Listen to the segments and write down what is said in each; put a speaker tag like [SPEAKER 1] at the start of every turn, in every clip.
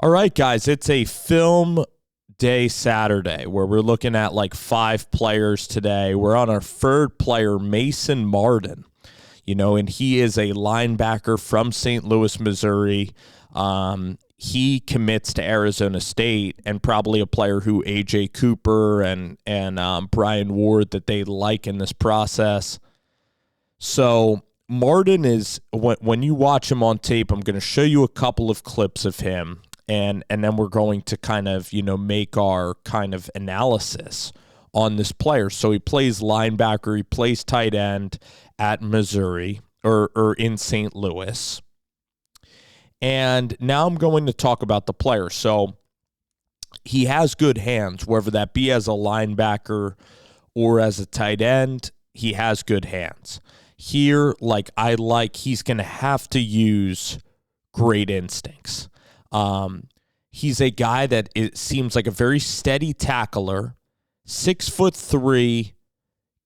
[SPEAKER 1] All right, guys, it's a film day Saturday where we're looking at like 5 players today. We're on our third player, Mason Marden, and he is a linebacker from St. Louis, Missouri. He commits to Arizona State, and probably a player who A.J. Cooper and Brian Ward that they like in this process. So Marden is, when you watch him on tape, I'm going to show you a couple of clips of him. And then we're going to kind of, make our kind of analysis on this player. So he plays linebacker, he plays tight end at Missouri or in St. Louis. And now I'm going to talk about the player. So he has good hands, whether that be as a linebacker or as a tight end, he has good hands. Here, he's going to have to use great instincts. He's a guy that it seems like a very steady tackler, 6'3",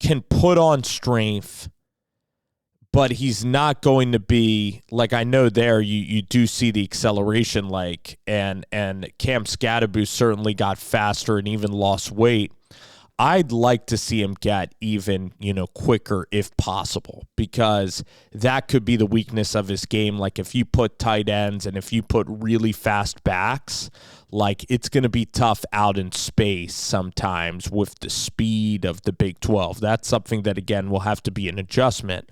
[SPEAKER 1] can put on strength, but he's not going to be like, I know there you do see the acceleration, and Cam Scadaboo certainly got faster and even lost weight. I'd like to see him get even, quicker if possible, because that could be the weakness of his game. Like if you put tight ends and if you put really fast backs, it's going to be tough out in space sometimes with the speed of the Big 12. That's something that, again, will have to be an adjustment.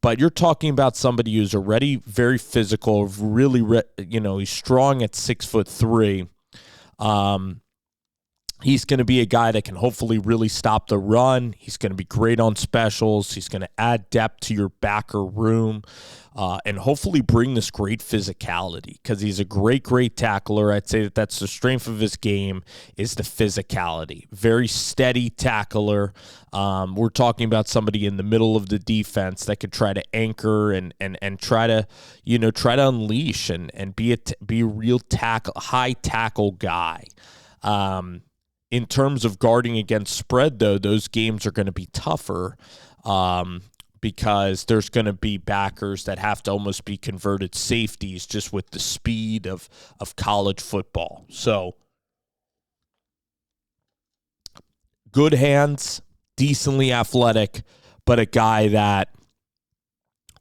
[SPEAKER 1] But you're talking about somebody who's already very physical, really, he's strong at 6'3". He's going to be a guy that can hopefully really stop the run. He's going to be great on specials. He's going to add depth to your backer room and hopefully bring this great physicality, because he's a great tackler. I'd say that's the strength of his game, is the physicality. Very steady tackler. We're talking about somebody in the middle of the defense that could try to anchor and try to unleash and be a real high tackle guy. In terms of guarding against spread, though, those games are going to be tougher because there's going to be backers that have to almost be converted safeties just with the speed of college football. So good hands, decently athletic, but a guy that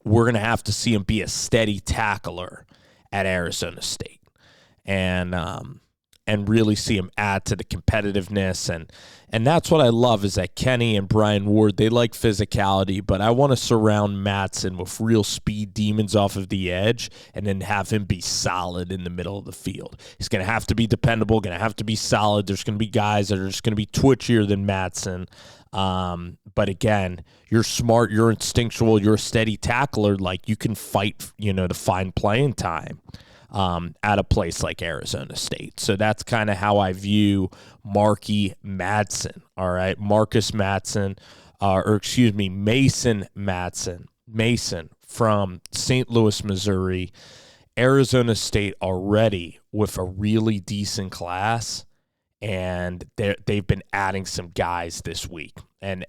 [SPEAKER 1] we're going to have to see him be a steady tackler at Arizona State. And really see him add to the competitiveness. And that's what I love, is that Kenny and Brian Ward, they like physicality, but I want to surround Mattson with real speed demons off of the edge and then have him be solid in the middle of the field. He's going to have to be dependable, going to have to be solid. There's going to be guys that are just going to be twitchier than Mattson. But again, you're smart, you're instinctual, you're a steady tackler. You can fight, to find playing time. At a place like Arizona State. So that's kind of how I view Mason Madsen. Mason from St. Louis, Missouri. Arizona State already with a really decent class, and they've been adding some guys this week. And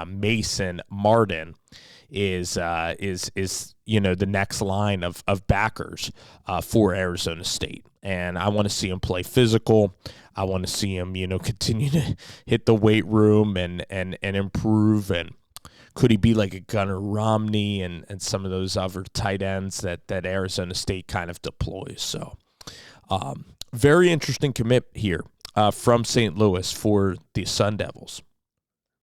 [SPEAKER 1] Mason Marden is the next line of backers for Arizona State. And I want to see him play physical. I want to see him, continue to hit the weight room and improve. And could he be like a Gunnar Romney and some of those other tight ends that Arizona State kind of deploys? So very interesting commit here from St. Louis for the Sun Devils.